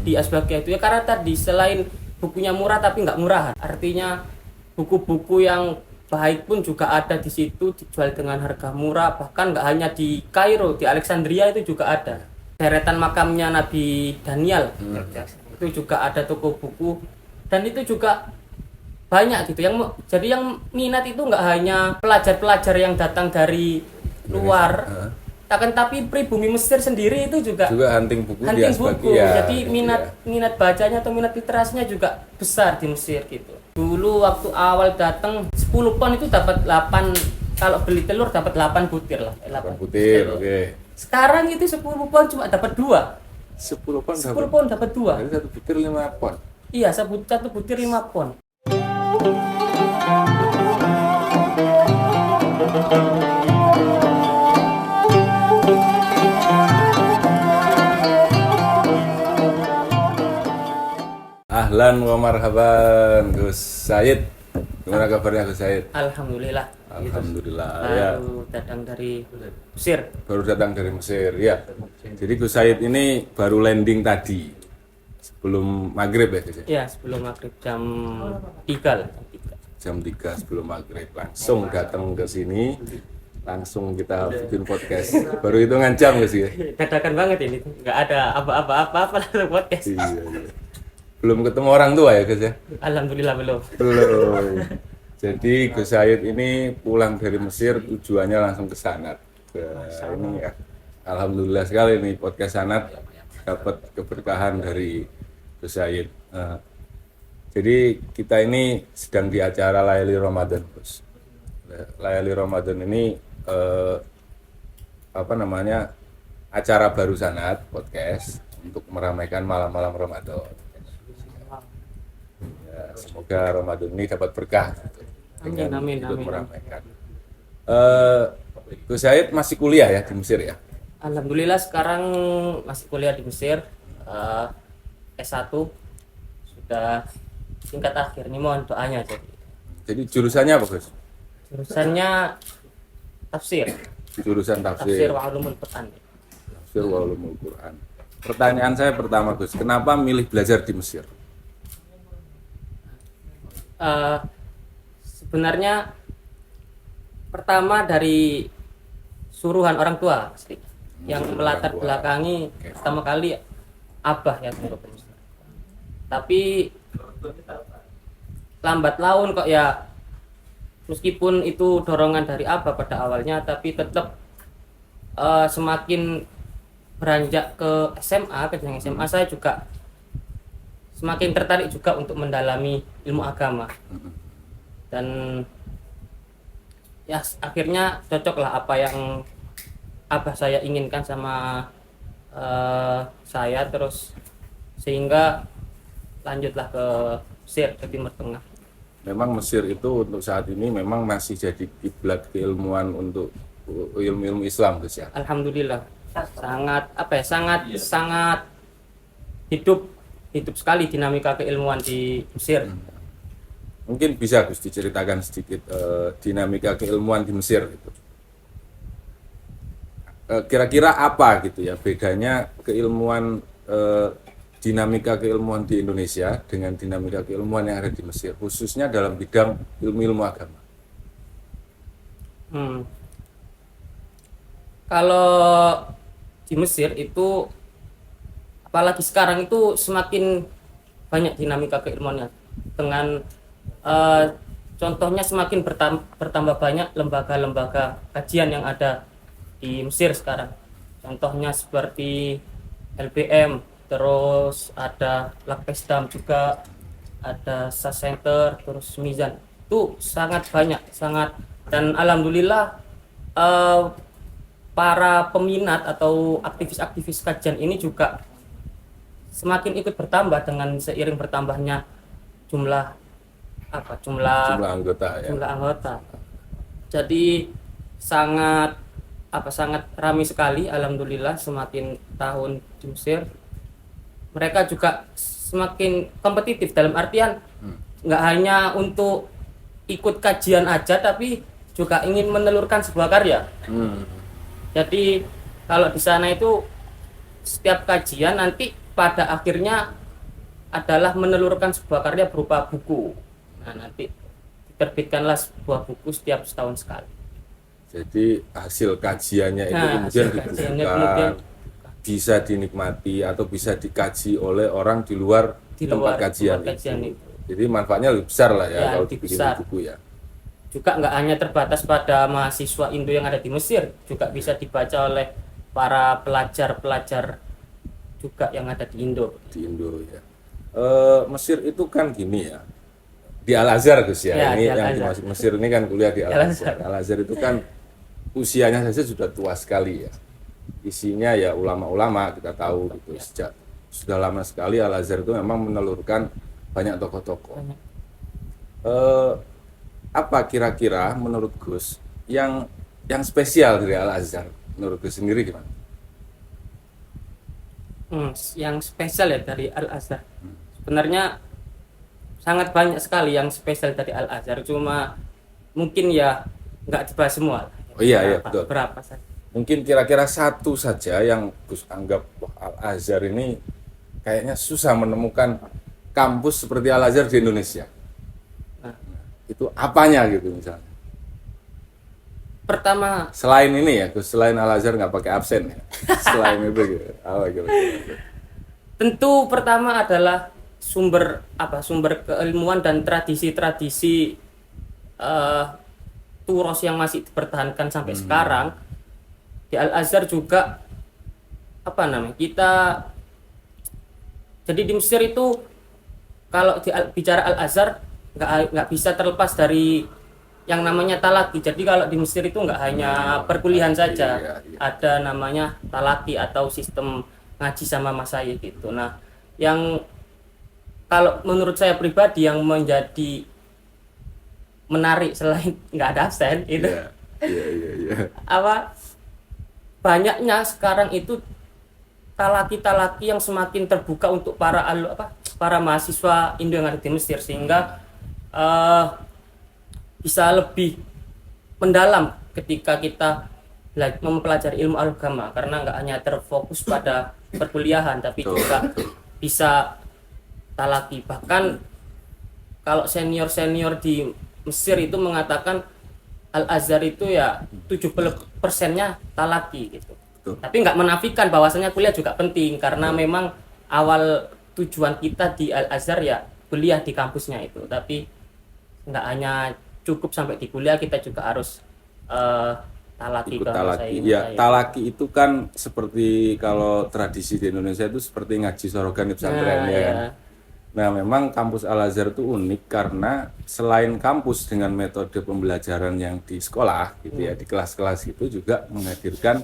di Asbagiyah itu ya karena tadi selain bukunya murah tapi nggak murahan. Artinya buku-buku yang baik pun juga ada di situ dijual dengan harga murah, bahkan nggak hanya di Kairo, di Alexandria itu juga ada. Deretan makamnya Nabi Daniel itu juga ada toko buku dan itu juga banyak gitu jadi yang minat itu nggak hanya pelajar-pelajar yang datang dari luar tapi pribumi Mesir sendiri itu juga hunting buku di Asbagiyah. Jadi minat bacanya atau minat literasinya juga besar di Mesir gitu. Dulu waktu awal datang 10 pon itu dapat 8, kalau beli telur dapat 8 butir lah. 8 butir, oke. Sekarang itu 10 pon cuma dapat 2. 10 pon dapat 2. Jadi 1 butir 5 pon. Iya, 1 butir 5 pon. Ahlan wa marhaban Gus Said. Gimana kabarnya Gus Said? Alhamdulillah. Alhamdulillah. Baru datang dari Mesir. Baru datang dari Mesir, ya. Jadi Gus Said ini baru landing tadi sebelum maghrib ya Gus? Iya, sebelum maghrib jam 3 lah. Jam 3 sebelum maghrib langsung datang ke sini, langsung kita bikin podcast. Baru hitungan jam Gus ya? Dadakan banget ini, nggak ada apa-apa langsung podcast. Iya. Belum ketemu orang tua ya Gus ya? Alhamdulillah belum. Jadi Gus Said ini pulang dari Mesir tujuannya langsung ke Sanad. Ini ya, alhamdulillah sekali nih podcast Sanad dapat keberkahan dari Gus Said. Jadi kita ini sedang di acara Layali Ramadan, Gus. Layali Ramadan ini acara baru Sanad podcast untuk meramaikan malam-malam Ramadan. Ya, semoga Ramadan ini dapat berkah dengan ikut meramaikan. Gus Said masih kuliah ya di Mesir ya? Alhamdulillah sekarang masih kuliah di Mesir, S1 sudah tingkat akhir. Ini mohon doanya Jadi jurusannya apa Gus? Jurusannya tafsir. Jurusan tafsir. Tafsir wa ulumul Quran. Tafsir wa ulumul Quran. Pertanyaan saya pertama Gus, kenapa milih belajar di Mesir? Sebenarnya pertama dari suruhan orang tua yang melatar belakangi pertama kali abah ya suruh. Tapi lambat laun kok ya, meskipun itu dorongan dari abah pada awalnya, tapi tetap semakin beranjak ke SMA, ke jenjang SMA saya juga semakin tertarik juga untuk mendalami ilmu agama. Dan ya akhirnya cocoklah apa yang abah saya inginkan sama saya, terus sehingga lanjutlah ke Mesir, ke Timur Tengah. Memang Mesir itu untuk saat ini memang masih jadi kiblat keilmuan untuk ilmu-ilmu Islam Gus ya. Alhamdulillah. Sangat hidup sekali dinamika keilmuan di Mesir. Mungkin bisa Gus diceritakan sedikit dinamika keilmuan di Mesir gitu. Kira-kira apa gitu ya bedanya keilmuan dinamika keilmuan di Indonesia dengan dinamika keilmuan yang ada di Mesir, khususnya dalam bidang ilmu-ilmu agama? Kalau di Mesir itu, apalagi sekarang itu semakin banyak dinamika keilmuannya. Dengan contohnya semakin bertambah banyak lembaga-lembaga kajian yang ada di Mesir sekarang. Contohnya seperti LBM, terus ada Lakpesdam juga, ada SAS Center, terus Mizan. Itu sangat banyak, dan alhamdulillah para peminat atau aktivis-aktivis kajian ini juga semakin ikut bertambah dengan seiring bertambahnya jumlah anggota. Jadi sangat ramai sekali, alhamdulillah. Semakin tahun di Mesir mereka juga semakin kompetitif, dalam artian nggak hanya untuk ikut kajian aja, tapi juga ingin menelurkan sebuah karya. Jadi kalau di sana itu setiap kajian nanti pada akhirnya adalah menelurkan sebuah karya berupa buku. Nah, nanti diterbitkanlah sebuah buku setiap setahun sekali. Jadi hasil kajiannya itu Nah, kemudian hasil kajiannya dibukukan, bisa dinikmati atau bisa dikaji oleh orang di luar Di tempat luar kajian, tempat kajian itu. itu. Jadi manfaatnya lebih besar lah ya, Ya, kalau lebih dibikin besar. buku ya. Juga nggak hanya terbatas pada mahasiswa Indo yang ada di Mesir, juga bisa dibaca oleh para pelajar-pelajar juga yang ada di Indo. Di Indo ya. Mesir itu kan gini ya, di Al Azhar Gus ya, Ya, ini di Al yang Azhar. dimaksud Mesir ini kan kuliah di Al Al Azhar. Azhar. Al Azhar itu kan usianya saja sudah tua sekali ya. Isinya ya ulama-ulama, kita tahu gitu. Sejak sudah lama sekali Al Azhar itu memang menelurkan banyak tokoh-tokoh. Banyak. Apa kira-kira menurut Gus yang spesial dari Al Azhar? Menurut Gus sendiri gimana? Yang spesial ya dari Al Azhar. Sebenarnya sangat banyak sekali yang spesial dari Al Azhar, cuma mungkin ya nggak dibahas semua. Oh iya, betul. Berapa saja. Mungkin kira-kira satu saja yang Gus anggap wah, Al Azhar ini kayaknya susah menemukan kampus seperti Al Azhar di Indonesia. Nah, Itu apanya gitu misalnya? pertama, Selain ini ya, Gus, selain Al Azhar nggak pakai absen ya. Selain itu gitu. Apa kira-kira? tentu pertama adalah sumber keilmuan dan tradisi-tradisi turos yang masih dipertahankan sampai sekarang. Di Al Azhar juga kita jadi di Mesir itu kalau bicara Al Azhar nggak bisa terlepas dari yang namanya talaki. Jadi kalau di Mesir itu nggak hanya perkuliahan saja, Iya. ada namanya talaki atau sistem ngaji sama masyayikh gitu. Nah, yang kalau menurut saya pribadi yang menjadi menarik selain nggak ada absen itu Iya. banyaknya sekarang itu talaki-talaki yang semakin terbuka untuk para mahasiswa Indo yang ada di Mesir, sehingga bisa lebih mendalam ketika kita mempelajari ilmu agama, karena nggak hanya terfokus pada perkuliahan tapi juga bisa talaki. Bahkan kalau senior-senior di Mesir itu mengatakan Al Azhar itu ya 70%-nya talaki gitu. Betul. Tapi nggak menafikan bahwasanya kuliah juga penting, karena memang awal tujuan kita di Al Azhar ya kuliah di kampusnya itu. Tapi nggak hanya cukup sampai di kuliah, kita juga harus talaki Ikut ke talaki. masyayikh. Ya, talaki itu kan seperti kalau tradisi di Indonesia itu seperti ngaji sorogan di pesantren Nah, ya ya. kan. Nah, memang kampus Al Azhar itu unik karena selain kampus dengan metode pembelajaran yang di sekolah gitu ya, di kelas-kelas itu juga menghadirkan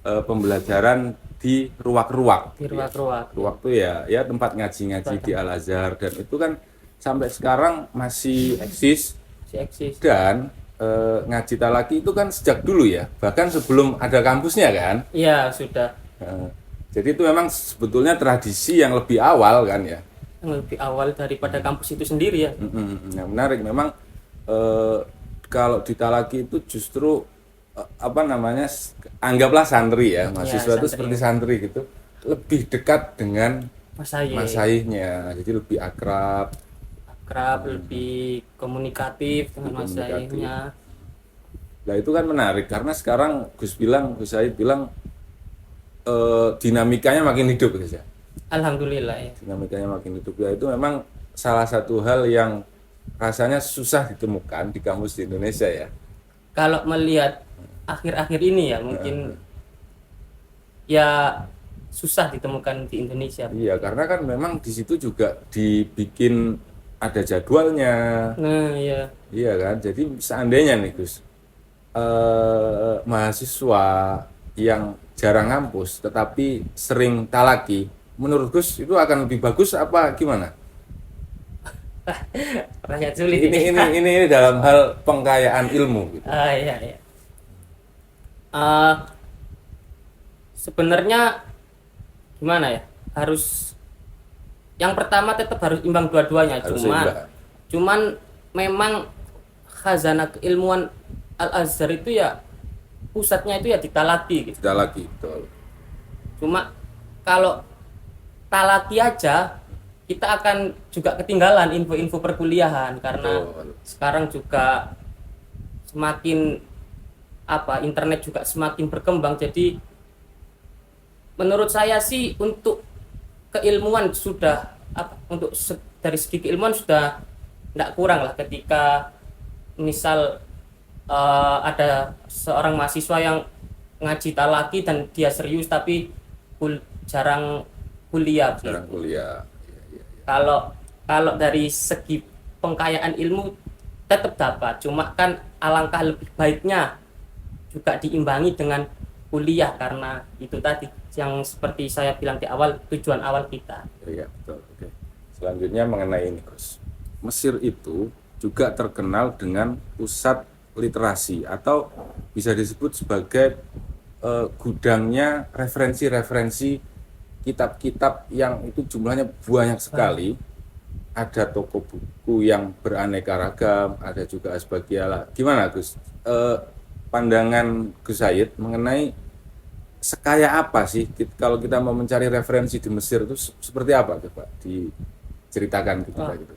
pembelajaran di ruang-ruang. Di ruang-ruang. Ruang itu ya tempat ngaji-ngaji di Al Azhar, dan itu kan sampai sekarang masih eksis. Dan ngaji talaki itu kan sejak dulu ya, bahkan sebelum ada kampusnya kan. Iya, sudah. Jadi itu memang sebetulnya tradisi yang lebih awal kan ya. Yang lebih awal daripada kampus itu sendiri ya. Yang menarik memang kalau di talaki itu justru anggaplah santri ya, mahasiswa itu santri. seperti santri gitu, lebih dekat dengan masyayikhnya, jadi lebih akrab, lebih komunikatif dengan masyayikhnya. Nah itu kan menarik karena sekarang Gus Said bilang dinamikanya makin hidup Gus ya. Alhamdulillah ya. Dinamikanya makin hidup ya, itu memang salah satu hal yang rasanya susah ditemukan di kampus di Indonesia ya. Kalau melihat akhir-akhir ini ya mungkin ya susah ditemukan di Indonesia. Iya, karena kan memang di situ juga dibikin ada jadwalnya. Nah, iya. Iya kan, jadi seandainya nih Gus, mahasiswa yang jarang ngampus tetapi sering talaki, menurut Gus itu akan lebih bagus apa gimana? Pertanyaan sulit Ini dalam hal pengkayaan ilmu gitu. Iya. Sebenarnya gimana ya? Harus yang pertama tetap harus imbang dua-duanya. Cuman memang khazanah keilmuan Al Azhar itu ya pusatnya itu ya di talaki gitu. Talaki, betul. Cuma kalau talaki aja kita akan juga ketinggalan info-info perkuliahan karena Betul. sekarang juga semakin internet juga semakin berkembang. Jadi menurut saya sih untuk keilmuan sudah dari segi keilmuan sudah tidak kurang lah ketika misal ada seorang mahasiswa yang ngaji talaki dan dia serius tapi jarang kuliah gitu. Jarang kuliah. Kalau dari segi pengkayaan ilmu tetap dapat, cuma kan alangkah lebih baiknya juga diimbangi dengan kuliah karena itu tadi yang seperti saya bilang di awal, tujuan awal kita. Iya, betul. Oke. Selanjutnya mengenai ini, Gus. Mesir itu juga terkenal dengan pusat literasi atau bisa disebut sebagai gudangnya referensi-referensi kitab-kitab yang itu jumlahnya banyak sekali. Ada toko buku yang beraneka ragam, ada juga asbagialah. Gimana, Gus? Pandangan Gus Said mengenai sekaya apa sih kalau kita mau mencari referensi di Mesir itu seperti apa, coba diceritakan kita gitu.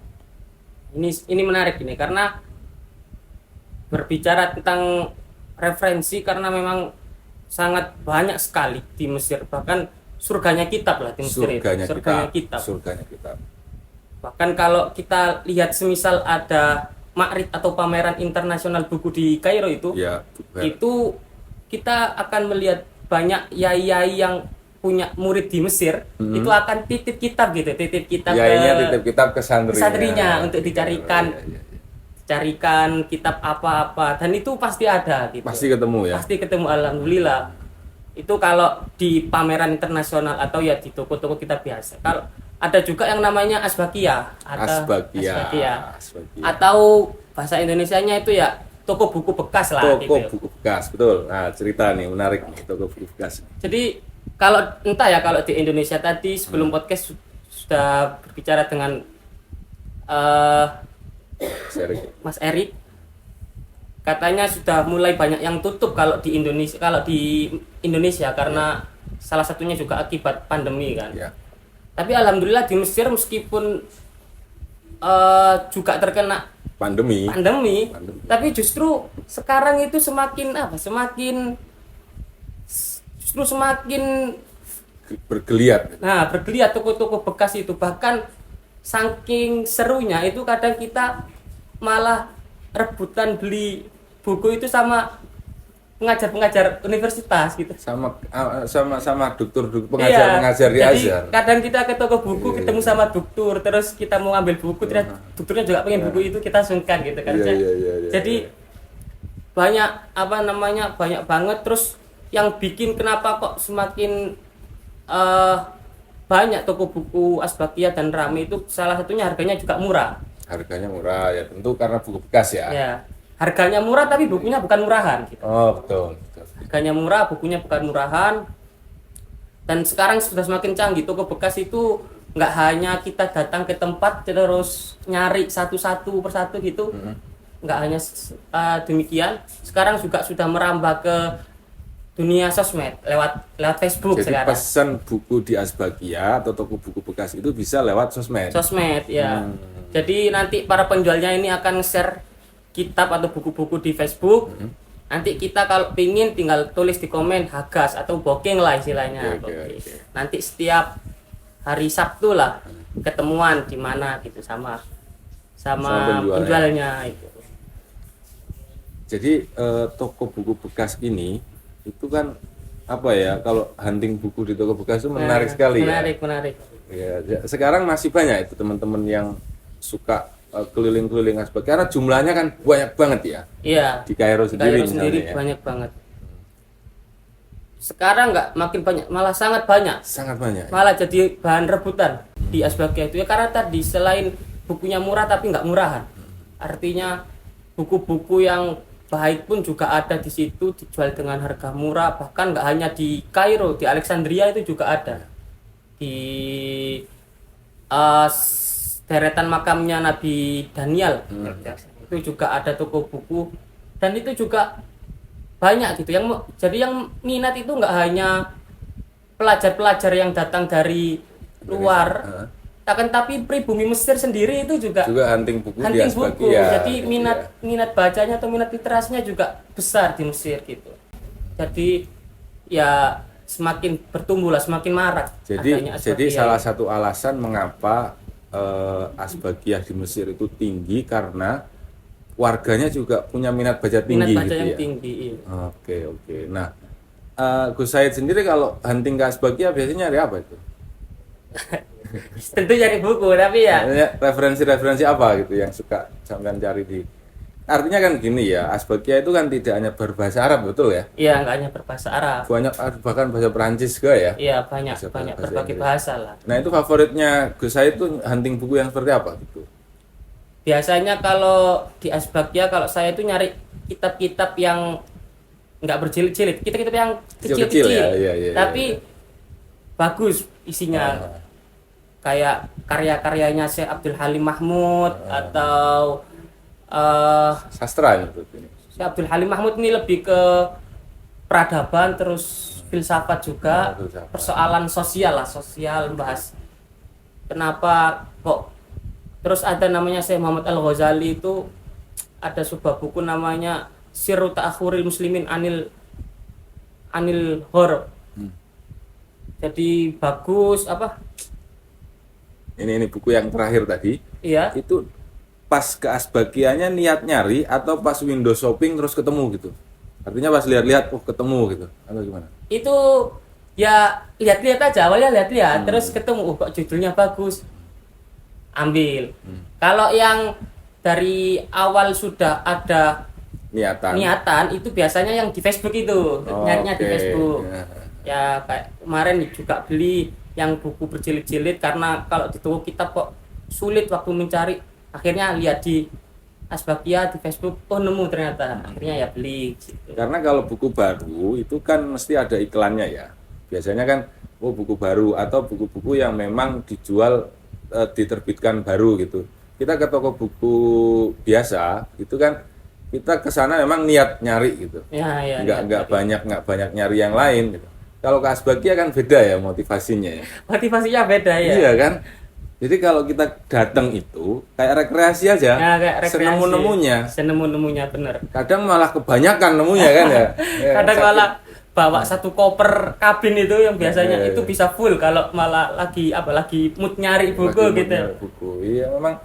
Ini menarik ini karena berbicara tentang referensi karena memang sangat banyak sekali di Mesir, bahkan surganya kitab lah di Mesir. Surganya kitab. Bahkan kalau kita lihat semisal ada Ma'rid atau pameran internasional buku di Kairo itu, ya, itu kita akan melihat banyak yai-yai yang punya murid di Mesir itu akan titip kitab gitu, titip kitab ke santrinya untuk carikan kitab apa-apa, dan itu pasti ada gitu. Pasti ketemu ya. Pasti ketemu, alhamdulillah. Itu kalau di pameran internasional atau ya di toko-toko kitab biasa. Kalau ada juga yang namanya asbagia. Atau bahasa Indonesianya itu ya toko buku bekas lah. Buku bekas, betul. Nah, cerita nih menarik nih, toko buku bekas. Jadi kalau di Indonesia tadi sebelum podcast sudah berbicara dengan Mas Erik, katanya sudah mulai banyak yang tutup kalau di Indonesia karena salah satunya juga akibat pandemi kan. Ya. Tapi alhamdulillah di Mesir meskipun juga terkena pandemi, tapi justru sekarang itu semakin bergeliat. Nah, bergeliat toko-toko bekas itu, bahkan saking serunya itu kadang kita malah rebutan beli buku itu sama pengajar universitas gitu. Sama dokter pengajar di Azhar. Jadi kadang kita ke toko buku ketemu sama dokter, terus kita mau ambil buku, terus dokternya juga pengen buku itu, kita sungkan gitu kan. Jadi banyak banyak banget. Terus yang bikin kenapa kok semakin banyak toko buku asbagia dan rame itu salah satunya harganya juga murah. Harganya murah ya, tentu karena buku bekas ya. Ya, harganya murah tapi bukunya bukan murahan gitu. Oh, betul. Harganya murah, bukunya bukan murahan. Dan sekarang sudah semakin canggih, toko bekas itu nggak hanya kita datang ke tempat terus nyari satu-satu persatu gitu. Nggak hanya demikian, sekarang juga sudah merambah ke dunia sosmed lewat Facebook. Jadi sekarang pesan buku di asbagia atau toko buku bekas itu bisa lewat sosmed ya. Jadi nanti para penjualnya ini akan share kitab atau buku-buku di Facebook. Nanti kita kalau pingin tinggal tulis di komen Hagas atau booking lah istilahnya. Okay. Nanti setiap hari Sabtu lah ketemuan di mana gitu sama penjualnya itu. Jadi toko buku bekas ini itu kan kalau hunting buku di toko bekas itu menarik sekali. Menarik. Ya, sekarang masih banyak itu teman-teman yang suka keliling-keliling asbagia karena jumlahnya kan banyak banget ya. Iya. Di Kairo sendiri ya. Banyak banget. Sekarang nggak makin banyak, malah sangat banyak. Sangat banyak. Malah jadi bahan rebutan di asbagia itu ya, karena tadi selain bukunya murah tapi nggak murahan. Artinya buku-buku yang baik pun juga ada di situ dijual dengan harga murah, bahkan nggak hanya di Kairo, di Alexandria itu juga ada. Di deretan makamnya Nabi Daniel itu juga ada toko buku, dan itu juga banyak gitu yang minat itu nggak hanya pelajar-pelajar yang datang dari luar. Heeh. Tapi pribumi Mesir sendiri itu juga hunting buku di hunting buku. Asbagia. Jadi minat bacanya atau minat literasinya juga besar di Mesir gitu. Jadi ya semakin bertumbuh lah, semakin marak. Jadi Asbagia. salah satu alasan mengapa Asbagia di Mesir itu tinggi karena warganya juga punya minat baca tinggi minat baca gitu yang ya. tinggi. Iya. Oke. Nah, Gus Said sendiri kalau hunting ke Asbagia biasanya nyari apa itu? Tentu cari buku, tapi ya Referensi-referensi apa gitu yang suka sampean cari di. Artinya kan gini ya, Asbagia itu kan tidak hanya berbahasa Arab, betul ya? iya nggak hanya berbahasa Arab. Banyak bahkan bahasa Perancis juga ya. Iya banyak berbagai bahasa lah. Nah, itu favoritnya Gus Said itu hunting buku yang seperti apa gitu? Biasanya kalau di Asbagia, kalau saya itu nyari kitab-kitab yang nggak berjilid-jilid, kitab-kitab yang Kecil-kecil kecil-kecil, ya, tapi bagus isinya. Kayak karya-karyanya Syekh Abdul Halim Mahmud atau Sastra ini. Syekh Abdul Halim Mahmud ini lebih ke peradaban, terus filsafat juga, Filsafat. persoalan sosial lah, sosial, bahas kenapa kok. Terus ada namanya Syekh Muhammad Al-Ghazali, itu ada sebuah buku namanya Sirru Ta'akhuril Muslimin Anil Hor. Jadi bagus apa? Ini buku yang terakhir tadi. Iya. Itu pas ke Asbagianya niat nyari atau pas window shopping terus ketemu gitu? Artinya pas lihat-lihat ketemu gitu atau gimana? Itu ya lihat-lihat aja, awalnya lihat-lihat terus ketemu kok judulnya bagus. Ambil. Kalau yang dari awal sudah ada niatan itu biasanya yang di Facebook itu, nyarinya di Facebook. Ya kayak kemarin juga beli yang buku berjilid-jilid karena kalau di toko kitab kok sulit waktu mencari, akhirnya lihat di Asbagia di Facebook, nemu ternyata, akhirnya ya beli gitu. Karena kalau buku baru itu kan mesti ada iklannya ya. Biasanya kan buku baru atau buku-buku yang memang dijual diterbitkan baru gitu. Kita ke toko buku biasa itu kan kita ke sana memang niat nyari gitu. Ya, nggak banyak nyari yang lain gitu. Kalau ke Asbagia kan beda ya motivasinya ya. Motivasinya beda ya. Iya kan? Jadi kalau kita datang itu kayak rekreasi aja. Ya, kayak rekreasi. Senemu-nemunya bener. Kadang malah kebanyakan nemunya kan ya. Kadang malah bawa satu koper kabin itu yang biasanya itu bisa full kalau malah lagi mood nyari buku gitu. Nyari buku. Iya memang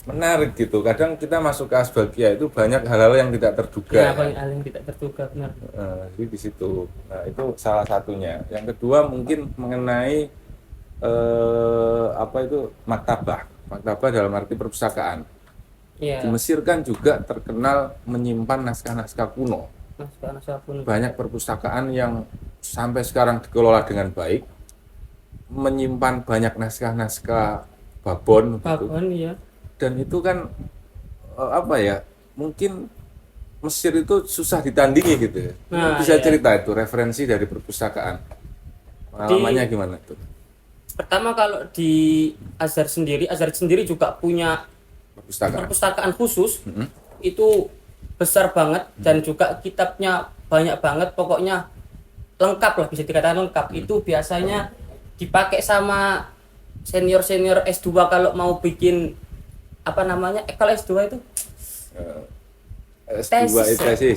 menarik gitu. Kadang kita masuk ke Asbagia itu banyak hal-hal yang tidak terduga. Ya, banyak hal yang tidak terduga benar. Jadi di situ. Nah, itu salah satunya. Yang kedua mungkin mengenai maktabah. Maktabah dalam arti perpustakaan. Ya. Di Mesir kan juga terkenal menyimpan naskah-naskah kuno. Banyak perpustakaan yang sampai sekarang dikelola dengan baik, menyimpan banyak naskah-naskah Babon gitu. Iya. Dan itu kan mungkin Mesir itu susah ditandingi gitu ya. Bisa cerita itu referensi dari perpustakaan. Pengalamannya gimana tuh? Pertama kalau di Azhar sendiri juga punya perpustakaan khusus. Itu besar banget dan juga kitabnya banyak banget, pokoknya lengkap lah, bisa dikatakan lengkap. Itu biasanya dipakai sama senior S2 kalau mau bikin kalau S2 itu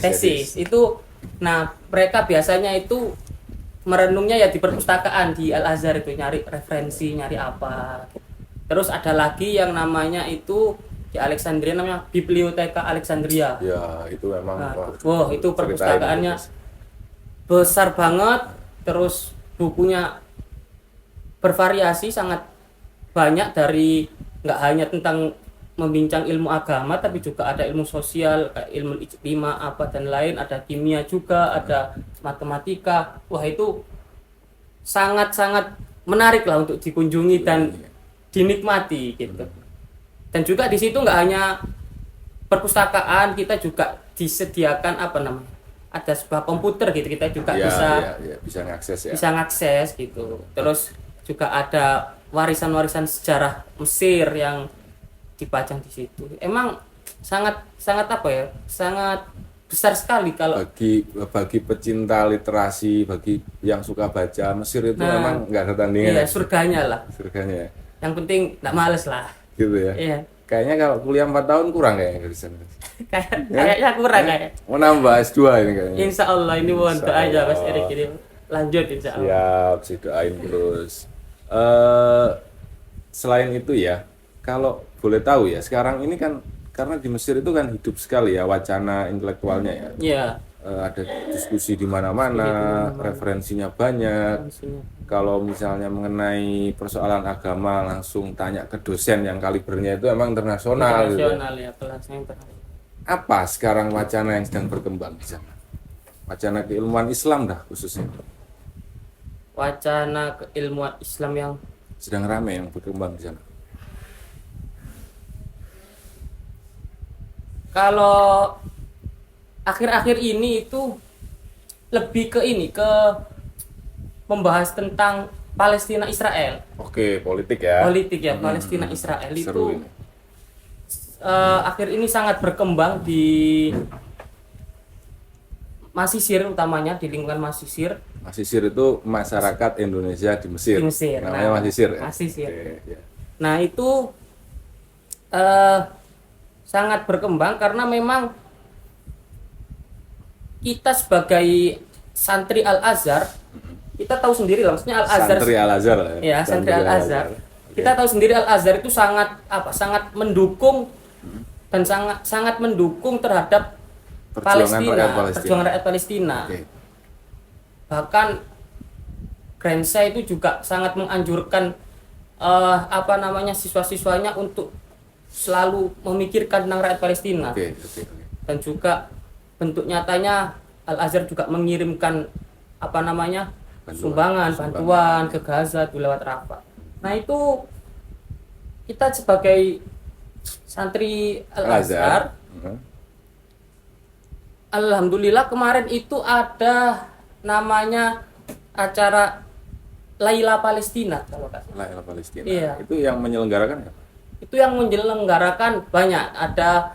tesis itu. Nah mereka biasanya itu merenungnya ya di perpustakaan di Al Azhar itu, nyari referensi, nyari apa. Terus ada lagi yang namanya itu di Alexandria, namanya Biblioteka Alexandria. Ya, itu memang itu perpustakaannya besar banget, terus bukunya bervariasi sangat banyak, dari nggak hanya tentang membincang ilmu agama tapi juga ada ilmu sosial, kayak ilmu ijtima apa dan lain, ada kimia juga, ada matematika. Wah, itu sangat-sangat menarik lah untuk dikunjungi dan dinikmati gitu. Dan juga di situ nggak hanya perpustakaan, kita juga disediakan ada sebuah komputer gitu, kita juga bisa ngakses ya. Bisa ngakses gitu. Terus juga ada warisan-warisan sejarah Mesir yang dipajang di situ. Emang sangat sangat besar sekali kalau bagi pecinta literasi, bagi yang suka baca, Mesir itu Nah, memang nggak ada tandingan. iya Ya? surganya lah. Surganya ya. Yang penting nggak males lah. Gitu ya. Iya. Kayaknya kalau kuliah 4 tahun kurang kayaknya dari sana. Kayaknya kurang kayak. Mau nambah S2 ini kayaknya. Insya Allah ini mohon Insya doa aja Mas Allah. Erik ini lanjut insya Allah. Siap, sih doain terus. Selain itu ya, kalau boleh tahu ya, sekarang ini kan karena di Mesir itu kan hidup sekali ya wacana intelektualnya ya. Iya. Ada diskusi di mana-mana, referensinya banyak. Maksudnya. Kalau misalnya mengenai persoalan agama langsung tanya ke dosen yang kalibernya itu emang internasional. Gitu. Internasional ya kelasnya internasional. Apa sekarang wacana yang sedang berkembang di sana? Wacana keilmuan Islam dah khususnya. Wacana keilmuan Islam yang Sedang ramai yang berkembang di sana. kalau akhir-akhir ini itu lebih ke ini ke membahas tentang Palestina Israel. Oke, politik ya. Politik ya Palestina Israel Seru itu ini. akhir ini sangat berkembang di Masisir, utamanya di lingkungan Masisir. Masisir itu masyarakat Indonesia di Mesir. Di Mesir. Namanya Nah, Masisir ya. Masisir. Oke, ya. Nah itu eh, sangat berkembang karena memang kita sebagai santri Al Azhar, kita tahu sendiri lah, maksudnya Al Azhar. Santri Al Azhar Ya, santri Al Azhar. Kita tahu sendiri Al Azhar itu sangat mendukung dan sangat mendukung terhadap perjuangan rakyat Palestina. Oke. Bahkan Grensa itu juga sangat menganjurkan siswa-siswanya untuk selalu memikirkan tentang rakyat Palestina. Oke. Dan juga bentuk nyatanya Al Azhar juga mengirimkan sumbangan bantuan ke Gaza itu lewat Rafah. Nah itu kita sebagai santri Al Azhar, alhamdulillah kemarin itu ada namanya acara Laila Palestina kalau nggak salah. Laila Palestina. Iya. Itu yang menyelenggarakan ya? Itu yang menyelenggarakan banyak, ada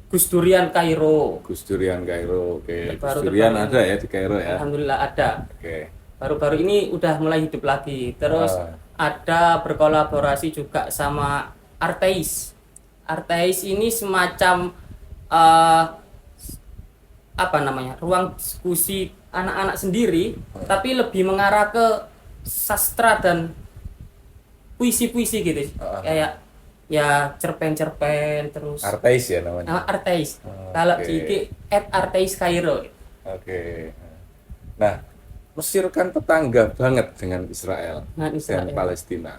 Gus Durian Kairo. Gus Durian Kairo. Oke. Gus Terbaru- Durian terbaru. ada ya di Kairo ya. Alhamdulillah ada. Oke. Baru-baru ini udah mulai hidup lagi. Terus ada berkolaborasi juga sama Arteis. Arteis ini semacam ruang diskusi anak-anak sendiri, tapi lebih mengarah ke sastra dan puisi-puisi gitu. Kayak ya cerpen-cerpen terus. Arteis ya namanya. Arteis. Oke. Kalau di IG @Arteis Kairo. Oke. Nah, Mesir kan tetangga banget dengan Israel Dengan Israel. dan Palestina.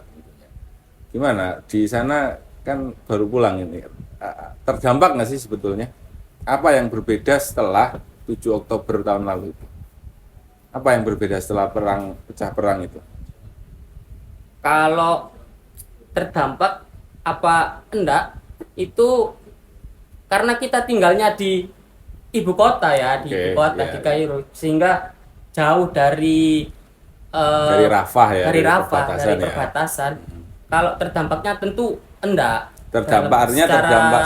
Gimana? Di sana kan baru pulang ini. Terdampak nggak sih sebetulnya? Apa yang berbeda setelah 7 Oktober tahun lalu itu? Apa yang berbeda setelah pecah perang itu? Kalau terdampak apa enggak itu karena kita tinggalnya di ibu kota ya, di Oke, ibu kota iya, di Kairo, sehingga jauh dari Dari Rafah ya, dari Rafah, perbatasan dari ya. perbatasan. Kalau terdampaknya tentu enggak. Terdampak Dalam artinya terdampak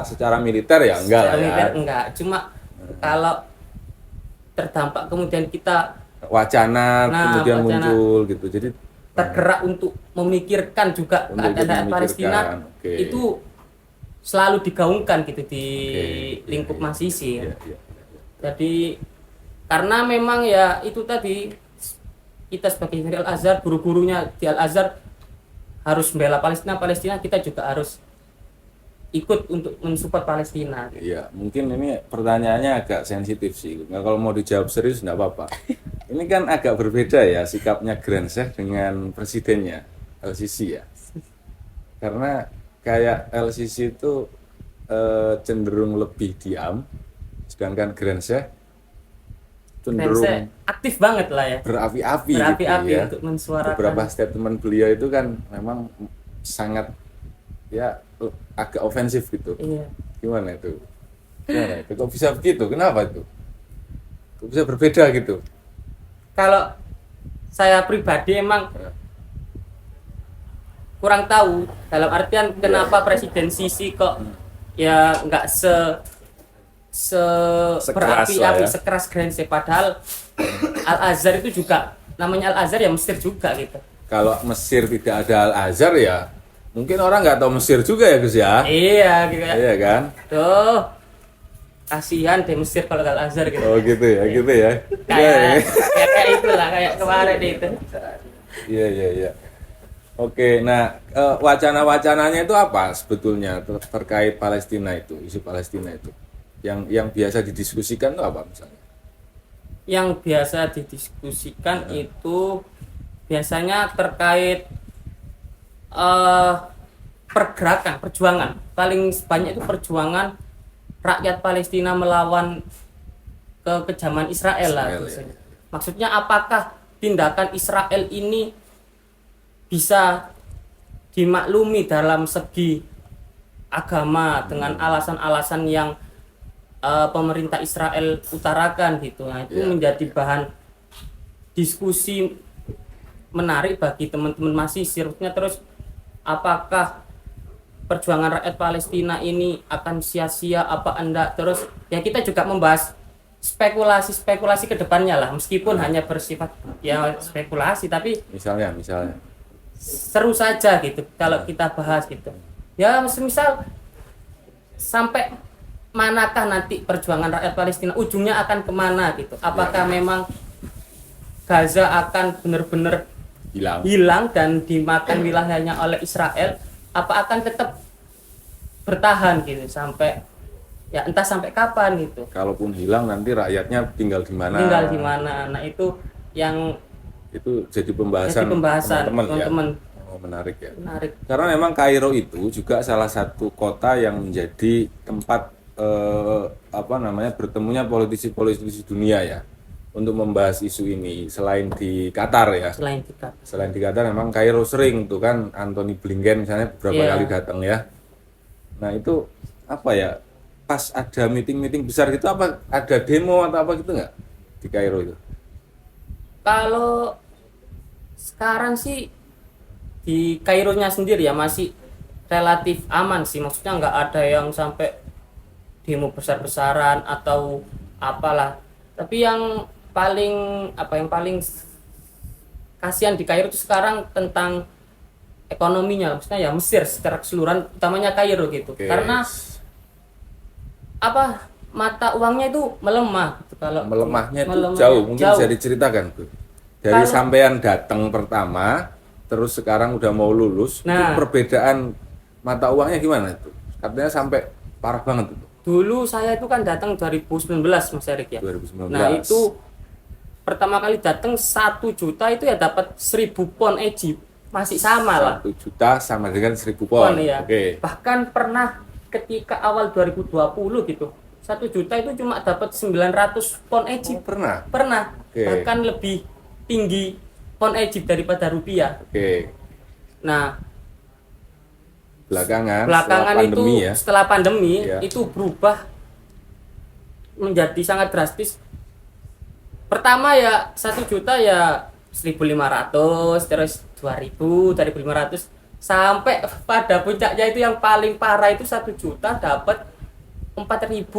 secara militer ya enggak lah secara ya. militer enggak. Cuma kalau terdampak kemudian kita Wacana kemudian wacana. muncul gitu. Jadi tergerak untuk memikirkan juga Untuk keadaan rakyat memikirkan, Palestina oke. itu selalu digaungkan gitu di Oke, lingkup iya, Masisir. iya. Jadi karena memang ya itu tadi kita sebagai santri Al Azhar, guru-gurunya di Al Azhar harus membela Palestina, kita juga harus ikut untuk mensupport Palestina. Iya, mungkin ini pertanyaannya agak sensitif sih. Nggak, kalau mau dijawab serius nggak apa-apa. Ini kan agak berbeda ya sikapnya Grand Sheikh dengan presidennya LCC ya. Karena kayak LCC itu cenderung lebih diam, sedangkan Grand Sheikh cenderung Dan aktif banget lah ya. berapi-api Berapi-api gitu ya. untuk mensuarakan. Beberapa statement beliau itu kan memang sangat ya agak ofensif gitu. Iya. Gimana itu? Kok bisa begitu? Kenapa itu? Kok bisa berbeda gitu? Kalau saya pribadi emang kurang tahu dalam artian kenapa Presiden Sisi kok ya nggak Sekeras berapi-api, lah ya. sekeras Grense. Padahal Al-Azhar itu juga, namanya Al-Azhar ya Mesir juga gitu. Kalau Mesir tidak ada Al-Azhar ya mungkin orang nggak tahu Mesir juga ya Gus ya. Iya gitu ya. Iya kan? Tuh, kasihan deh Mesir kalau nggak Al-Azhar gitu. Oh gitu ya, gitu ya. Kayak itulah, kayak kemarin itu. Iya. Oke, nah wacana-wacananya itu apa sebetulnya terkait Palestina itu, isu Palestina itu? Yang biasa didiskusikan itu apa misalnya? Yang biasa didiskusikan itu biasanya terkait pergerakan, perjuangan. Paling banyak itu perjuangan rakyat Palestina melawan kekejaman Israel lah. Israel, ya. Maksudnya apakah tindakan Israel ini bisa dimaklumi dalam segi agama dengan alasan-alasan yang pemerintah Israel utarakan gitu. Nah, itu menjadi bahan diskusi menarik bagi teman-teman mahasiswa. Terus apakah perjuangan rakyat Palestina ini akan sia-sia apa enggak? Terus ya kita juga membahas spekulasi ke depannya lah, meskipun hanya bersifat ya spekulasi, tapi Misalnya. seru saja gitu kalau kita bahas gitu. Ya misal sampai manakah nanti perjuangan rakyat Palestina, ujungnya akan kemana gitu? Apakah memang Gaza akan benar-benar hilang dan dimakan wilayahnya oleh Israel? Apa akan tetap bertahan gitu sampai ya entah sampai kapan gitu? Kalaupun hilang nanti rakyatnya tinggal di mana? Nah itu yang Itu jadi pembahasan teman-teman ya. Oh, menarik ya. Menarik. Karena memang Kairo itu juga salah satu kota yang menjadi tempat bertemunya politisi-politisi dunia ya untuk membahas isu ini. Selain di Qatar ya. Selain di Qatar memang Kairo sering tuh kan Anthony Blinken misalnya beberapa kali datang ya. Nah itu apa ya? Pas ada meeting besar gitu apa ada demo atau apa gitu nggak di Kairo itu? Kalau sekarang sih di Kaironya sendiri ya masih relatif aman sih, maksudnya nggak ada yang sampai demo besar-besaran atau apalah. Tapi yang paling kasihan di Kairo itu sekarang tentang ekonominya, maksudnya ya Mesir secara keseluruhan, utamanya Kairo gitu. Karena mata uangnya itu melemah gitu. Kalau melemahnya itu jauh, mungkin bisa diceritakan tuh. Dari sampean datang pertama, terus sekarang udah mau lulus, itu perbedaan mata uangnya gimana itu? Katanya sampai parah banget itu. Dulu saya itu kan datang 2019 Mas Erik ya. 2019. Nah itu pertama kali datang 1 juta itu ya dapat 1000 pon Egypt, masih sama lah. 1 juta sama dengan 1000 pon. Ya. Oke. Bahkan pernah ketika awal 2020 gitu, 1 juta itu cuma dapat 900 pon Egypt. Pernah. Okay. Bahkan lebih tinggi pon Egypt daripada rupiah. Oke. Nah, belakangan setelah pandemi itu berubah menjadi sangat drastis. Pertama ya 1 juta ya 1.500, terus 2.000, 2.500 sampai pada puncaknya itu yang paling parah itu 1 juta dapat 4.500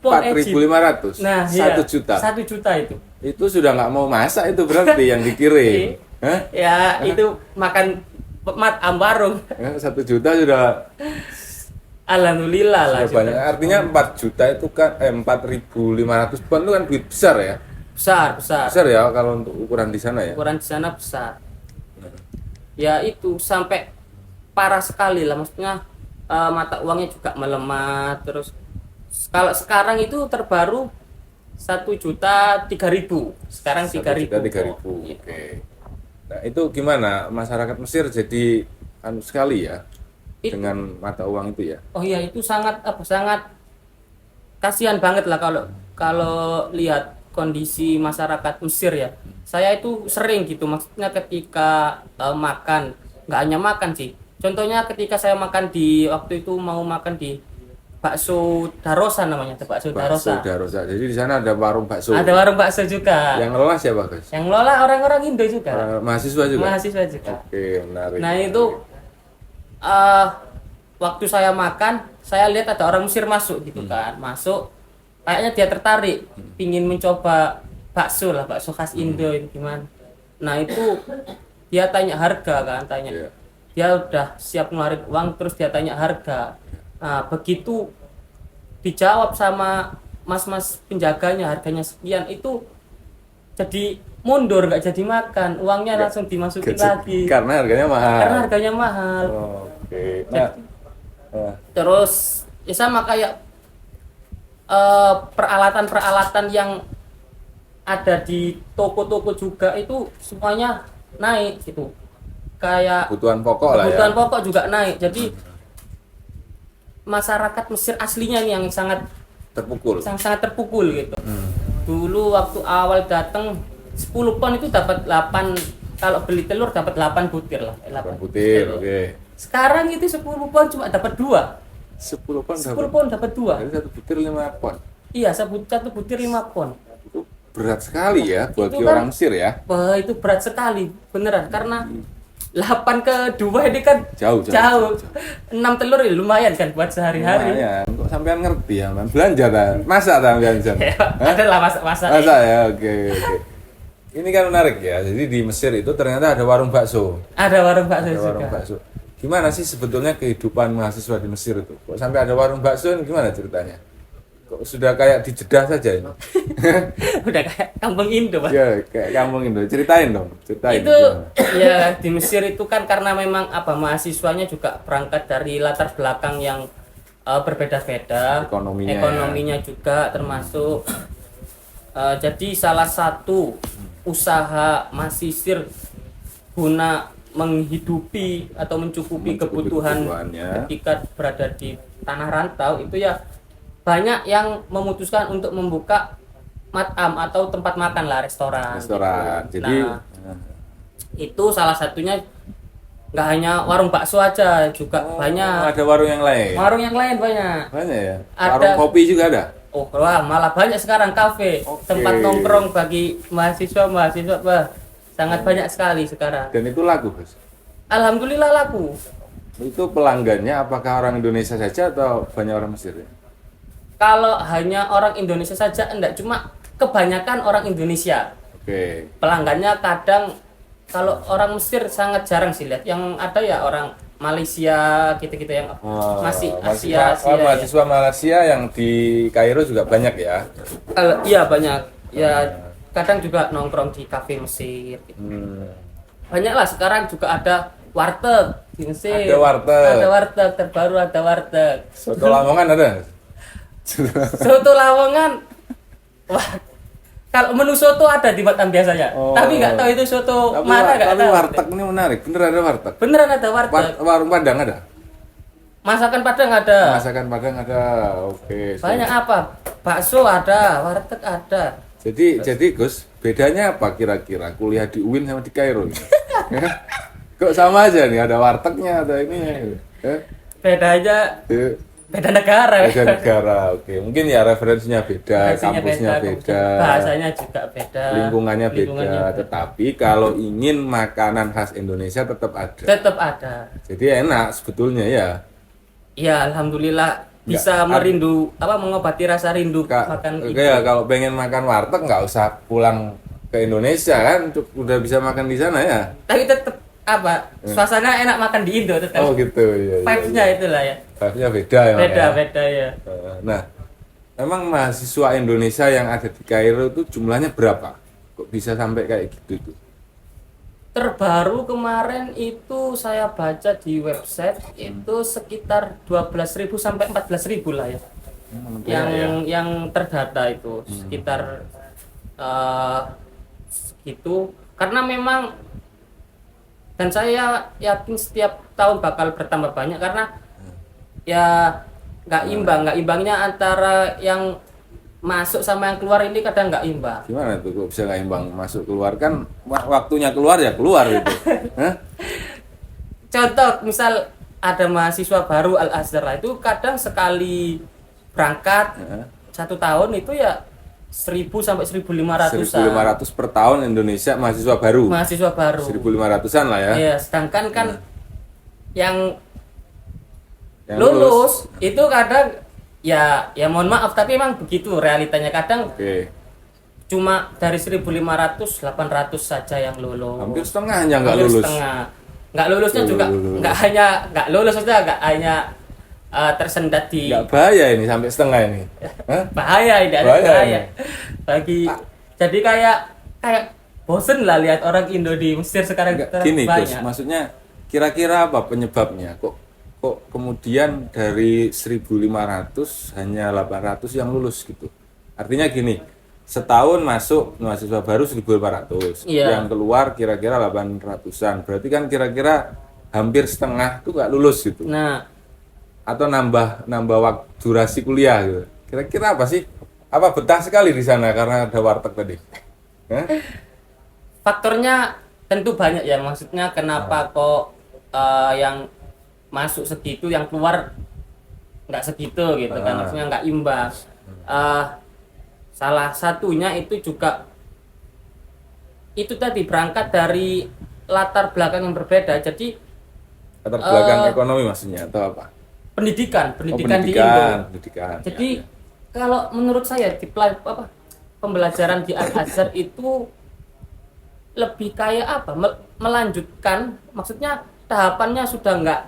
pon Egypt. 4.500. Nah, 1 juta. 1 juta itu. Itu sudah nggak mau masak itu berarti yang dikirim. Ya, itu makan warung. 1 juta sudah alhamdulillah lah. Banyak. Artinya 4 juta itu kan 4.500 pon itu kan duit besar ya. Besar ya kalau untuk ukuran di sana ya. Ukuran di sana besar. Ya itu sampai parah sekali lah, maksudnya mata uangnya juga melemah. Terus kalau sekarang itu terbaru 1.300.000, sekarang 3.000. Oke. Nah itu gimana masyarakat Mesir jadi sekali ya dengan mata uang itu ya? Oh iya itu sangat kasihan banget lah kalau lihat kondisi masyarakat Mesir ya. Saya itu sering gitu, maksudnya ketika makan, nggak hanya makan sih. Contohnya ketika saya makan waktu itu mau makan di bakso Darosa namanya, bakso Darosa. Jadi di sana ada warung bakso. Ada warung bakso juga. Yang ngelola siapa, Guys? Yang ngelola orang-orang Indo juga. Mahasiswa juga. Oke, menarik. Nah itu waktu saya makan, saya lihat ada orang Mesir masuk gitu kan, masuk. kayaknya dia tertarik pingin mencoba bakso khas Indo ini gimana. Nah itu dia tanya harga kan, Iya. dia udah siap ngeluarin uang, terus dia tanya harga. Nah begitu dijawab sama mas-mas penjaganya harganya sekian, itu jadi mundur, nggak jadi makan, uangnya langsung dimasukin lagi Karena harganya mahal. karena harganya mahal. Oke. Nah, Terus ya sama kayak peralatan-peralatan yang ada di toko-toko juga itu semuanya naik gitu. Kayak kebutuhan pokok lah ya. kebutuhan pokok juga naik. Jadi masyarakat Mesir aslinya nih yang Terpukul. sangat terpukul gitu. Dulu waktu awal datang 10 pon itu dapat 8, kalau beli telur dapat 8 butir lah. 8 Butir, oke. Sekarang itu 10 pon cuma dapat 2. 10 pon 10 dapat. pon dapat 2. Jadi satu butir 5 pon. Iya, satu butir 5 pon. Itu berat sekali ya bagi Itu kan- orang Mesir ya. Wah, itu berat sekali, beneran. Karena 8 ke 2 ini kan Jauh. 6 telur ya lumayan kan buat sehari-hari. Lumayan. Kok sampean ngerti ya, Man? Belanja kan? Masak kan belanja? Adalah masak-masak. Masak ya, oke. Ini kan menarik ya. Jadi di Mesir itu ternyata ada warung bakso. Ada warung bakso Ada juga. warung bakso. Gimana sih sebetulnya kehidupan mahasiswa di Mesir itu? Kok sampai ada warung bakso ini gimana ceritanya? Kok sudah kayak di Jeddah saja ini? Udah kayak kampung Indo, Pak. Ya, kayak kampung Indo. Ceritain dong, ceritain. Itu gimana? ya di Mesir itu kan karena memang mahasiswanya juga berangkat dari latar belakang yang berbeda-beda, Ekonominya juga termasuk jadi salah satu usaha mahasiswa guna menghidupi atau mencukupi kebutuhan kebutuhannya. ketika berada di tanah rantau itu ya banyak yang memutuskan untuk membuka matam atau tempat makan lah, restoran. Jadi Nah, itu salah satunya nggak hanya warung bakso aja, juga banyak ada warung yang lain. warung yang lain banyak. Banyak ya. Ada. Warung kopi juga ada. Oh wah, malah banyak sekarang kafe, Oke. tempat nongkrong bagi mahasiswa, wah, sangat banyak sekali sekarang. Dan itu laku, Bos. Alhamdulillah laku. Itu pelanggannya apakah orang Indonesia saja atau banyak orang Mesir ya? Kalau hanya orang Indonesia saja enggak, cuma kebanyakan orang Indonesia. Oke. Pelanggannya kadang kalau orang Mesir sangat jarang sih lihat. Yang ada ya orang Malaysia gitu-gitu yang masih Asia ya. Mahasiswa Malaysia yang di Kairo juga banyak ya. Iya banyak. Ya kadang juga nongkrong di kafe Mesir gitu. Banyak lah, sekarang juga ada warteg di Mesir. Ada warteg. Ada warteg, terbaru ada warteg. Soto Lamongan ada. Soto Lawongan. Wah, kalau menu soto ada di Batam biasanya. Oh. Tapi nggak tahu itu soto Tapi, mana, nggak tapi tahu. warteg ini menarik. Bener ada warteg. Beneran ada warteg. Warung Padang ada. Masakan Padang ada. Masakan Padang ada. Oke. Banyak apa? Bakso ada, warteg ada. Jadi Gus, bedanya apa kira-kira kuliah di UIN sama di Kairo? Kok sama aja nih, ada wartegnya, ada ini. Beda aja, Eh, beda negara. Beda negara, oke. Mungkin ya referensinya beda, Bahasanya kampusnya beda, bahasanya juga beda. lingkungannya Lingkungannya beda. Tetapi kalau ingin makanan khas Indonesia tetap ada. tetap ada. Jadi enak sebetulnya ya. Ya alhamdulillah bisa mengobati rasa rindu makan Oke ya, kalau pengen makan warteg nggak usah pulang ke Indonesia kan, udah bisa makan di sana ya. Tapi tetap suasana enak makan di Indo tetap. Oh gitu ya. Vibes-nya itulah ya. Vibes-nya beda ya. Mak, ya? Beda ya. Nah, memang mahasiswa Indonesia yang ada di Kairo itu jumlahnya berapa? Kok bisa sampai kayak gitu tuh? Terbaru kemarin itu saya baca di website itu sekitar 12.000 sampai 14.000 lah ya. Yang terdata itu sekitar segitu, karena memang, dan saya yakin setiap tahun bakal bertambah banyak karena ya nggak imbangnya antara yang masuk sama yang keluar ini kadang nggak imbang. Gimana tuh kok bisa nggak imbang, masuk keluar kan waktunya keluar ya keluar gitu. Hah? Contoh misal ada mahasiswa baru Al Azhar itu kadang sekali berangkat 1 tahun itu ya 1.000 sampai 1.500-an. 1.500 per tahun Indonesia mahasiswa baru. Mahasiswa baru. 1.500-an lah ya. Iya, sedangkan kan yang lulus itu kadang ya mohon maaf tapi emang begitu realitanya. Kadang Oke. cuma dari 1.500 800 saja yang lulus. Hampir setengahnya nggak Hampir lulus. setengah. Nggak lulusnya juga Lulus. nggak lulus saja, nggak hanya tersendat di Nggak bahaya ini sampai setengah ini. Hah? bahaya, ini ada Bahaya bahaya. ini. Bagi jadi kayak bosen lah lihat orang Indo di Mesir sekarang Nggak, gini Gus, banyak. maksudnya kira-kira apa penyebabnya? Kok kemudian dari 1.500 hanya 800 yang lulus gitu? Artinya gini, setahun masuk mahasiswa baru 1.500, Iya. yang keluar kira-kira 800-an. Berarti kan kira-kira hampir setengah tuh nggak lulus gitu. Nah, Atau nambah waktu durasi kuliah gitu. Kira-kira apa sih? Apa betah sekali di sana karena ada warteg tadi? Hah? faktornya tentu banyak ya. Maksudnya kenapa kok yang masuk segitu, yang keluar nggak segitu gitu kan? Maksudnya nggak imbang. Salah satunya itu juga itu tadi berangkat dari latar belakang yang berbeda. Jadi Latar belakang ekonomi maksudnya atau apa? pendidikan Oh, di Indo. pendidikan. Jadi Ya, ya. kalau menurut saya di pembelajaran di Al Azhar itu lebih kayak apa? Melanjutkan, maksudnya tahapannya sudah nggak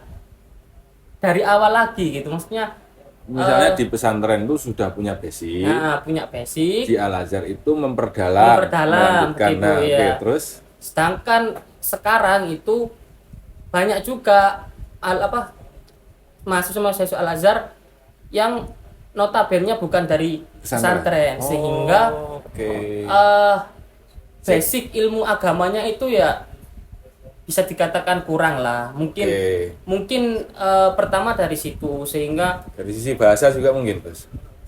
dari awal lagi gitu. Maksudnya Misalnya di pesantren itu sudah punya basic, punya basic, di Al Azhar itu memperdalam, melanjutkan. begitu, Nah, ya. oke, terus Sedangkan sekarang itu banyak juga mahasiswa Al Azhar yang notabene bukan dari pesantren, sehingga oke. basic ilmu agamanya itu ya bisa dikatakan kurang lah. Mungkin pertama dari situ, sehingga Dari sisi bahasa juga mungkin, Bos.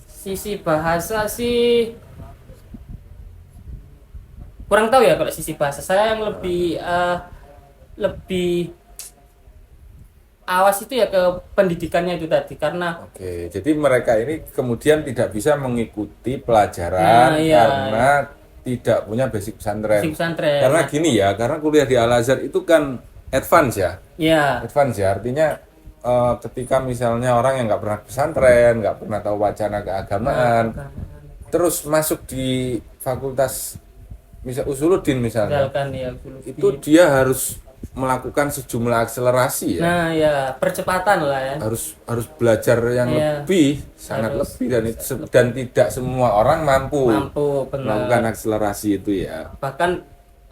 sisi bahasa sih kurang tahu ya. Kalau sisi bahasa saya yang lebih awas itu ya ke pendidikannya itu tadi, karena Oke, jadi mereka ini kemudian tidak bisa mengikuti pelajaran iya. karena tidak punya basic pesantren. basic pesantren. Karena gini ya, karena kuliah di Al Azhar itu kan advance ya. Ya, Advance ya, artinya ketika misalnya orang yang nggak pernah pesantren, nggak pernah tahu wacana keagamaan, terus masuk di fakultas misal Usuluddin misalnya, misalkan ya itu dia harus melakukan sejumlah akselerasi ya. nah ya percepatan lah ya. Harus belajar yang Iya. lebih, sangat lebih, dan tidak semua orang mampu benar. melakukan akselerasi itu ya. Bahkan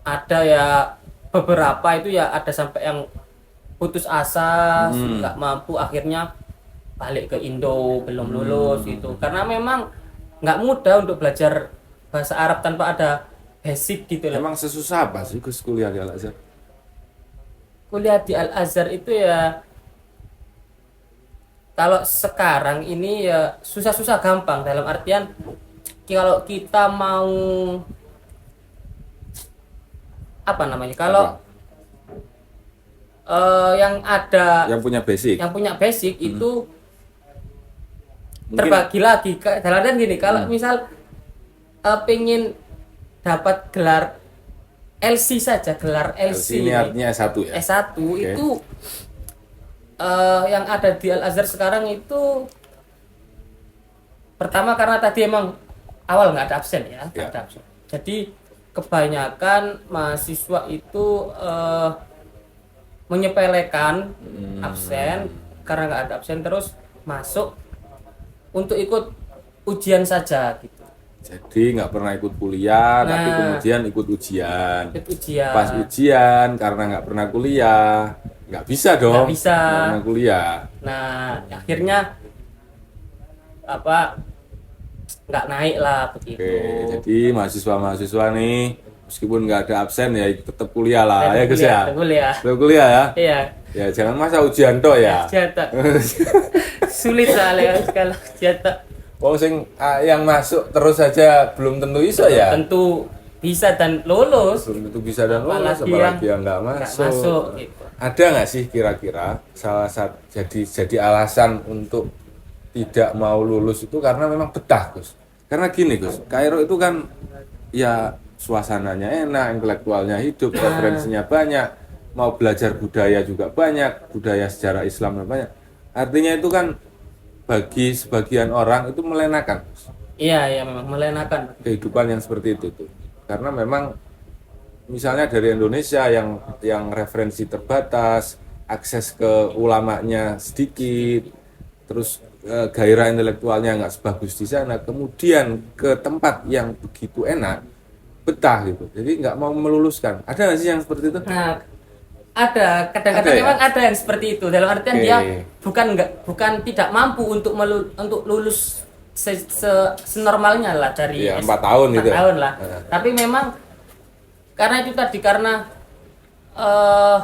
ada ya beberapa itu ya ada sampai yang putus asa, nggak mampu, akhirnya balik ke Indo, belum lulus gitu. Karena memang nggak mudah untuk belajar bahasa Arab tanpa ada basic gitu loh. Emang sesusah apa sih Gus kuliah di Al Azhar? Kuliah di Al Azhar itu ya kalau sekarang ini ya susah-susah gampang, dalam artian kalau kita mau apa namanya, kalau yang ada Yang punya basic. yang punya basic itu Mungkin- terbagi lagi dalam artian gini, kalau misal pengen dapat gelar LC saja, gelar LC ini artinya S1 ya. S1 itu yang ada di Al Azhar sekarang itu pertama karena tadi emang awal nggak ada absen ya, nggak ada absen. Jadi kebanyakan mahasiswa itu menyepelekan absen, karena nggak ada absen terus masuk untuk ikut ujian saja gitu. Jadi nggak pernah ikut kuliah, tapi Nah. kemudian ikut ujian. Ikut ujian. Pas ujian karena nggak pernah kuliah, nggak bisa dong. Nggak bisa. Nggak pernah kuliah. Nah, akhirnya nggak naik lah begitu. Oke, jadi mahasiswa nih meskipun nggak ada absen ya tetap kuliah lah ya Gus ya. Kuliah. Tetap kuliah ya. Iya. Ya jangan masa ujian toh ya. Jatah. Sulit soalnya kalau jatah. Wong sing yang masuk terus saja belum tentu bisa ya. Tentu bisa dan lulus. Belum tentu bisa dan lulus, Apalagi apalagi yang nggak nggak masuk. masuk gitu. Ada nggak sih kira-kira salah satu jadi alasan untuk tidak mau lulus itu karena memang betah Gus? Karena gini Gus, Kairo itu kan ya suasananya enak, intelektualnya hidup, referensinya banyak, mau belajar budaya juga banyak, budaya sejarah Islam banyak. Artinya itu kan bagi sebagian orang itu melenakan Iya, memang melenakan. kehidupan yang seperti itu tuh. Karena memang misalnya dari Indonesia yang referensi terbatas, akses ke ulamanya sedikit, terus gairah intelektualnya nggak sebagus di sana, kemudian ke tempat yang begitu enak, betah gitu. Jadi nggak mau meluluskan. Ada nggak sih yang seperti itu? Nah, ada kadang-kadang Ada ya? memang ada yang seperti itu. Dalam artian Oke. dia bukan tidak mampu untuk lulus senormalnya lah dari Iya, 4 tahun 4 itu. tahun lah. Heeh. Tapi memang karena itu tadi karena eh,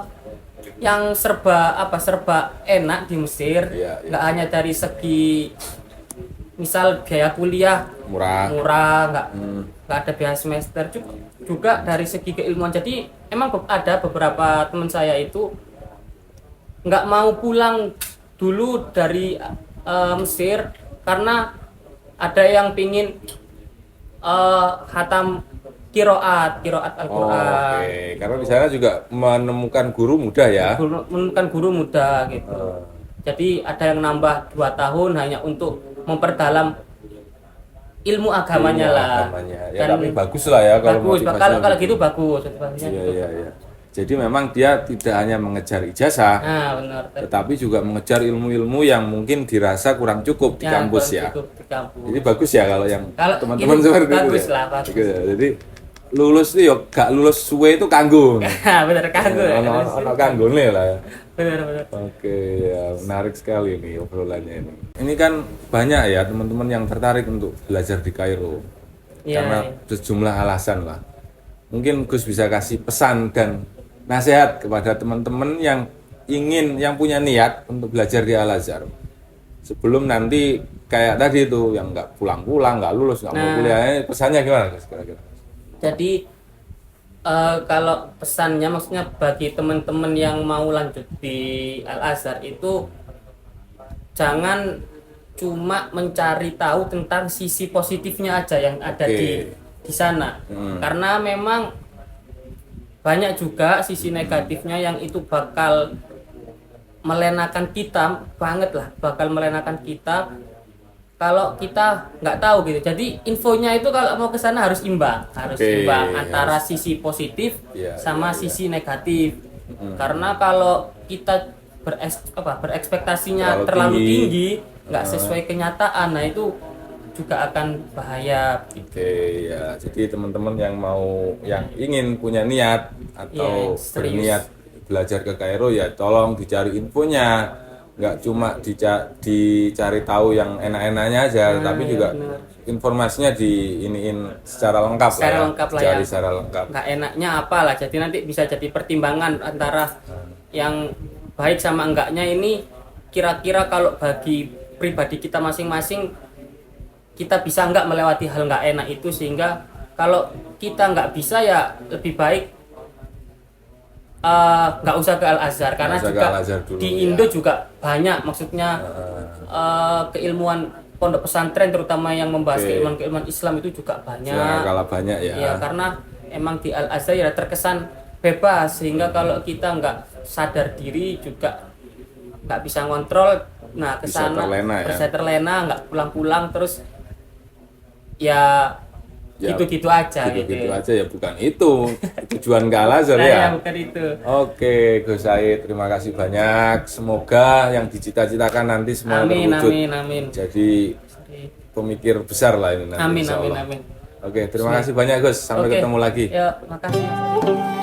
yang serba enak di Mesir, Iya, iya. nggak hanya dari segi misal biaya kuliah Murah. murah, nggak ada biaya semester, juga dari segi keilmuan. Jadi emang ada beberapa teman saya itu nggak mau pulang dulu dari Mesir karena ada yang pingin khatam kiroat Oh, Al-Quran. oke. Karena di sana juga menemukan guru mudah ya. Menemukan guru muda gitu. Jadi ada yang nambah 2 tahun hanya untuk memperdalam ilmu agamanya Ilmu lah. agamanya. Ya, Dan tapi bagus lah ya kalau bagus, motivasinya kalau gitu bagus motivasinya Iya, gitu. iya, iya. Jadi memang dia tidak hanya mengejar ijazah, Nah, benar. tetapi juga mengejar ilmu-ilmu yang mungkin dirasa kurang cukup di Ya, kampus kurang ya. cukup di kampus. Jadi bagus ya kalau yang Kalau teman-teman ini seperti bagus itu ya. lah, bagus. Oke, jadi lulus itu ya gak lulus suwe itu kanggung. Bener kagum. Ono kanggone lah ya. Bener. Oke, ya menarik sekali nih obrolannya ini. Ini kan banyak ya teman-teman yang tertarik untuk belajar di Kairo. Iya, Karena iya. sejumlah alasan lah. Mungkin Gus bisa kasih pesan dan nasihat kepada teman-teman yang punya niat untuk belajar di Al-Azhar. Sebelum nanti kayak tadi itu yang nggak pulang-pulang, nggak lulus, nggak mau Nah. kuliah, pesannya gimana Gus kira-kira? Jadi kalau pesannya maksudnya bagi teman-teman yang mau lanjut di Al-Azhar itu jangan cuma mencari tahu tentang sisi positifnya aja yang ada Oke. di sana. Karena memang banyak juga sisi negatifnya yang itu bakal melenakan kita banget lah, bakal melenakan kita kalau kita nggak tahu gitu. Jadi infonya itu kalau mau ke sana harus imbang, Oke, antara sisi positif Iya, sama iya, iya. sisi negatif. Karena kalau kita berekspektasinya terlalu Terlalu tinggi, nggak sesuai kenyataan, nah itu juga akan bahaya. Oke ya, jadi teman-teman yang ingin punya niat atau Iya, serius. berniat belajar ke Kairo ya tolong dicari infonya, nggak cuma dicari tahu yang enak-enaknya aja, tapi juga benar. informasinya diiniin secara lengkap Secara lah ya, lengkap lah dicari ya. secara lengkap. Nggak enaknya apa lah, jadi nanti bisa jadi pertimbangan antara yang baik sama enggaknya. Ini kira-kira kalau bagi pribadi kita masing-masing, kita bisa nggak melewati hal nggak enak itu, sehingga kalau kita nggak bisa ya lebih baik nggak usah ke Al-Azhar. Karena usah ke juga Al-Azhar dulu, di ya. Indo juga banyak, maksudnya keilmuan pondok pesantren terutama yang membahas Oke. keilmuan Islam itu juga banyak. Jangan kalah banyak ya. Ya, karena emang di Al-Azhar ya terkesan bebas, sehingga kalau kita nggak sadar diri juga nggak bisa ngontrol. Nah, ke Bisa sana terlena ya. bisa terlena, nggak pulang-pulang, terus ya Ya, gitu-gitu aja gitu-gitu gitu. aja ya, bukan itu tujuan ke Al-Azhar Nah, ya. ya bukan itu. Oke, Gus Said, terima kasih banyak. Semoga yang dicita-citakan nanti semua Amin, terwujud. amin. Jadi pemikir besar lah ini nanti. Amin, insya amin, Allah. amin. Oke, terima kasih banyak Gus. Sampai Oke. ketemu lagi. Ya, makasih.